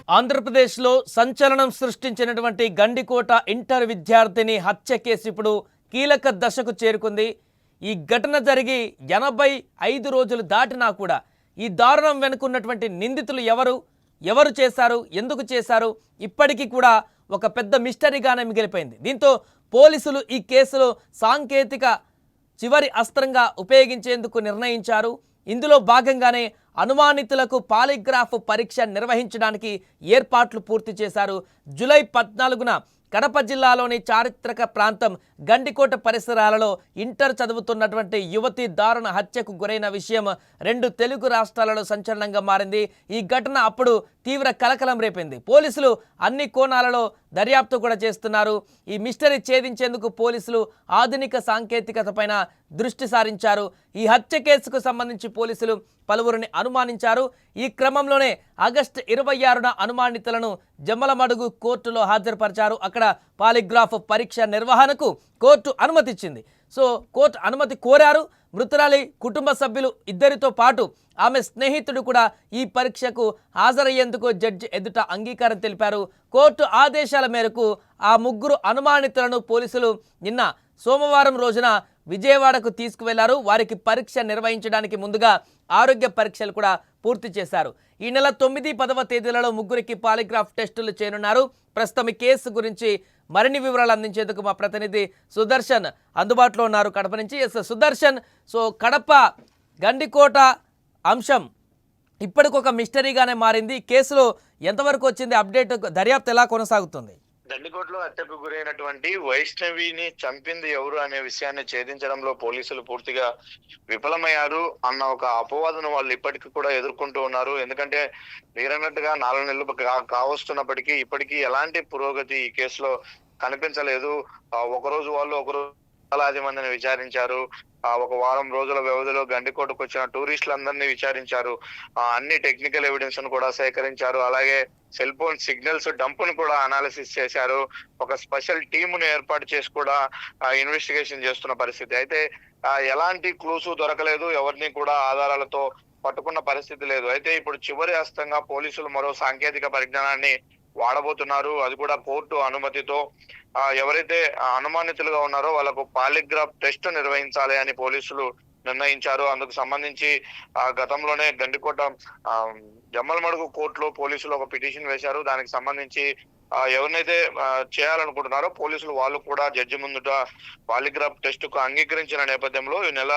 ఆంధ్రప్రదేశ్లో సంచలనం సృష్టించినటువంటి గండికోట ఇంటర్ విద్యార్థిని హత్య కేసు ఇప్పుడు కీలక దశకు చేరుకుంది. ఈ ఘటన జరిగి 85 రోజులు దాటినా కూడా ఈ దారుణం వెనుకున్నటువంటి నిందితులు ఎవరు చేశారు, ఎందుకు చేశారు, ఇప్పటికీ కూడా ఒక పెద్ద మిస్టరీగానే మిగిలిపోయింది. దీంతో పోలీసులు ఈ కేసులో సాంకేతిక చివరి అస్త్రంగా ఉపయోగించేందుకు నిర్ణయించారు. ఇందులో భాగంగానే అనుమానితులకు పాలిగ్రాఫ్ పరీక్ష నిర్వహించడానికి ఏర్పాట్లు పూర్తి చేశారు. జూలై 14న కడప జిల్లాలోని చారిత్రక ప్రాంతం గండికోట పరిసరాలలో ఇంటర్ చదువుతున్నటువంటి యువతి దారుణ హత్యకు గురైన విషయం 2 తెలుగు రాష్ట్రాలలో సంచలనంగా మారింది. ఈ ఘటన అప్పుడు తీవ్ర కలకలం రేపింది. పోలీసులు అన్ని కోణాలలో దర్యాప్తు కూడా చేస్తున్నారు. ఈ మిస్టరీ ఛేదించేందుకు పోలీసులు ఆధునిక సాంకేతికత పైన దృష్టి సారించారు. ఈ హత్య కేసుకు సంబంధించి పోలీసులు పలువురిని అనుమానించారు. ఈ క్రమంలోనే ఆగస్టు 26న అనుమానితులను జమ్మలమడుగు కోర్టులో హాజరుపరిచారు. అక్కడ పాలిగ్రాఫ్ పరీక్ష నిర్వహణకు కోర్టు అనుమతిచ్చింది. కోర్టు అనుమతి కోరారు. మృతురాలి కుటుంబ సభ్యులు ఇద్దరితో పాటు ఆమె స్నేహితుడు కూడా ఈ పరీక్షకు హాజరయ్యేందుకు జడ్జి ఎదుట అంగీకారం తెలిపారు. కోర్టు ఆదేశాల మేరకు ఆ 3 అనుమానితులను పోలీసులు నిన్న సోమవారం రోజున విజయవాడకు తీసుకువెళ్లారు. వారికి పరీక్ష నిర్వహించడానికి ముందుగా ఆరోగ్య పరీక్షలు కూడా పూర్తి చేశారు. ఈ నెల 9, 10వ తేదీలలో 3కి పాలిగ్రాఫ్ టెస్టులు చేయనున్నారు. ప్రస్తుతం ఈ కేసు గురించి మరిన్ని వివరాలు అందించేందుకు మా ప్రతినిధి సుదర్శన్ అందుబాటులో ఉన్నారు కడప నుంచి. సుదర్శన్, కడప గండికోట అంశం ఇప్పటికొక మిస్టరీగానే మారింది. కేసులో ఎంతవరకు వచ్చింది అప్డేట్, దర్యాప్తు ఎలా కొనసాగుతుంది? గండికోటలో హత్యకు గురైనటువంటి వైష్ణవిని చంపింది ఎవరు అనే విషయాన్ని ఛేదించడంలో పోలీసులు పూర్తిగా విఫలమయ్యారు అన్న ఒక అపవాదను వాళ్ళు ఇప్పటికీ కూడా ఎదుర్కొంటూ ఉన్నారు. ఎందుకంటే మీరన్నట్టుగా 4 నెలలు కావస్తున్నప్పటికీ ఇప్పటికీ ఎలాంటి పురోగతి ఈ కేసులో కనిపించలేదు. ఒకరోజు వాళ్ళు ఒకరోజు వేలాది మందిని విచారించారు. ఒక వారం రోజుల వ్యవధిలో గండికోటకు వచ్చిన టూరిస్టులందరినీ విచారించారు. అన్ని టెక్నికల్ ఎవిడెన్స్ ను కూడా సేకరించారు. అలాగే సెల్ ఫోన్ సిగ్నల్స్ డంపును కూడా అనాలిసిస్ చేశారు. ఒక స్పెషల్ టీమును ఏర్పాటు చేసి కూడా ఇన్వెస్టిగేషన్ చేస్తున్న పరిస్థితి. అయితే ఎలాంటి క్లూస్ దొరకలేదు, ఎవరిని కూడా ఆధారాలతో పట్టుకున్న పరిస్థితి లేదు. అయితే ఇప్పుడు చివరి హస్తంగా పోలీసులు మరో సాంకేతిక పరిజ్ఞానాన్ని వాడబోతున్నారు. అది కూడా కోర్టు అనుమతితో. ఎవరైతే అనుమానితులుగా ఉన్నారో వాళ్ళకు పాలిగ్రాఫ్ టెస్ట్ నిర్వహించాలి అని పోలీసులు నిర్ణయించారు. అందుకు సంబంధించి గతంలోనే గండికోట జమ్మలమడుగు కోర్టులో పోలీసులు ఒక పిటిషన్ వేశారు. దానికి సంబంధించి ఎవరినైతే చేయాలనుకుంటున్నారో పోలీసులు వాళ్ళు కూడా జడ్జి ముందుట పాలిగ్రాఫ్ టెస్ట్ కు అంగీకరించిన నేపథ్యంలో ఈ నెల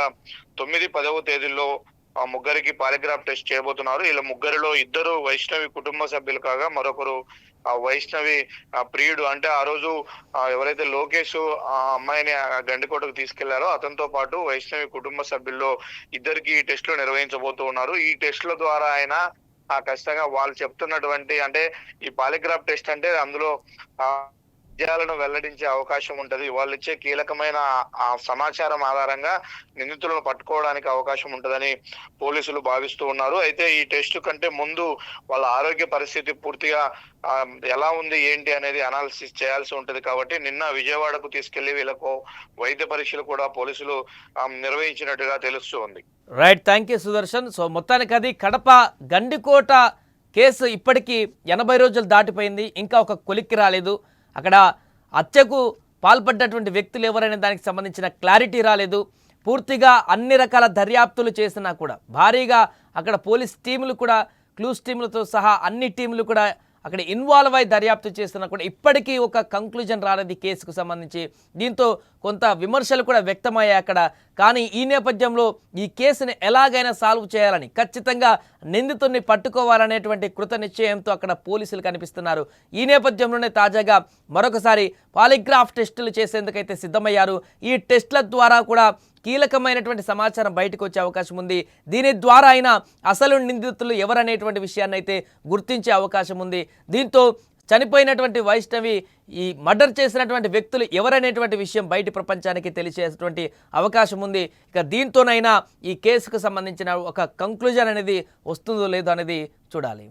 9, 10వ తేదీల్లో 3కి పాలిగ్రాఫ్ టెస్ట్ చేయబోతున్నారు. ఇలా 3లో 2 వైష్ణవి కుటుంబ సభ్యులు కాగా మరొకరు వైష్ణవి ప్రియుడు. అంటే ఆ రోజు ఎవరైతే లోకేష్ ఆ అమ్మాయిని గండికోటకు తీసుకెళ్లారో అతనితో పాటు వైష్ణవి కుటుంబ సభ్యుల్లో 2కి ఈ టెస్టులు నిర్వహించబోతూ ఉన్నారు. ఈ టెస్టుల ద్వారా ఆయన ఖచ్చితంగా వాళ్ళు చెప్తున్నటువంటి, అంటే ఈ పాలిగ్రాఫ్ టెస్ట్ అంటే అందులో విజయాలను వెల్లడించే అవకాశం ఉంటది. వాళ్ళు ఇచ్చే కీలకమైన సమాచారం ఆధారంగా నిందితులను పట్టుకోవడానికి అవకాశం ఉంటదని పోలీసులు భావిస్తూ ఉన్నారు. అయితే ఈ టెస్ట్ కంటే ముందు వాళ్ళ ఆరోగ్య పరిస్థితి పూర్తిగా ఎలా ఉంది ఏంటి అనేది అనాలిసిస్ చేయాల్సి ఉంటది. కాబట్టి నిన్న విజయవాడకు తీసుకెళ్లి వీళ్ళకు వైద్య పరీక్షలు కూడా పోలీసులు నిర్వహించినట్టుగా తెలుస్తూ ఉంది. Right, thank you Sudarshan. మొత్తానికి అది కడప గండికోట కేసు ఇప్పటికీ 80 రోజులు దాటిపోయింది. ఇంకా ఒక కొలిక్కి రాలేదు. అక్కడ హత్యకు పాల్పడ్డటువంటి వ్యక్తులు ఎవరైనా దానికి సంబంధించిన క్లారిటీ రాలేదు. పూర్తిగా అన్ని రకాల దర్యాప్తులు చేసినా కూడా భారీగా అక్కడ పోలీస్ టీములు కూడా, క్లూస్ టీములతో సహా అన్ని టీములు కూడా అక్కడ ఇన్వాల్వ్ అయి దర్యాప్తు చేస్తున్నా కూడా ఇప్పటికీ ఒక కంక్లూజన్ రాలేదు ఈ కేసుకు సంబంధించి. దీంతో కొంత విమర్శలు కూడా వ్యక్తమయ్యాయి అక్కడ. కానీ ఈ నేపథ్యంలో ఈ కేసుని ఎలాగైనా సాల్వ్ చేయాలని, ఖచ్చితంగా నిందితుడిని పట్టుకోవాలనేటువంటి కృత నిశ్చయంతో అక్కడ పోలీసులు కనిపిస్తున్నారు. ఈ నేపథ్యంలోనే తాజాగా మరొకసారి పాలిగ్రాఫ్ టెస్టులు చేసేందుకైతే సిద్ధమయ్యారు. ఈ టెస్టుల ద్వారా కూడా కీలకమైనటువంటి సమాచారం బయటకు వచ్చే అవకాశం ఉంది. దీని ద్వారా అయినా అసలు నిందితులు ఎవరనేటువంటి విషయాన్ని అయితే గుర్తించే అవకాశం ఉంది. దీంతో చనిపోయినటువంటి వైష్ణవి, ఈ మర్డర్ చేసినటువంటి వ్యక్తులు ఎవరనేటువంటి విషయం బయట ప్రపంచానికి తెలిసేటువంటి అవకాశం ఉంది. ఇక దీంతోనైనా ఈ కేసుకు సంబంధించిన ఒక కంక్లూజన్ అనేది వస్తుందో లేదో అనేది చూడాలి.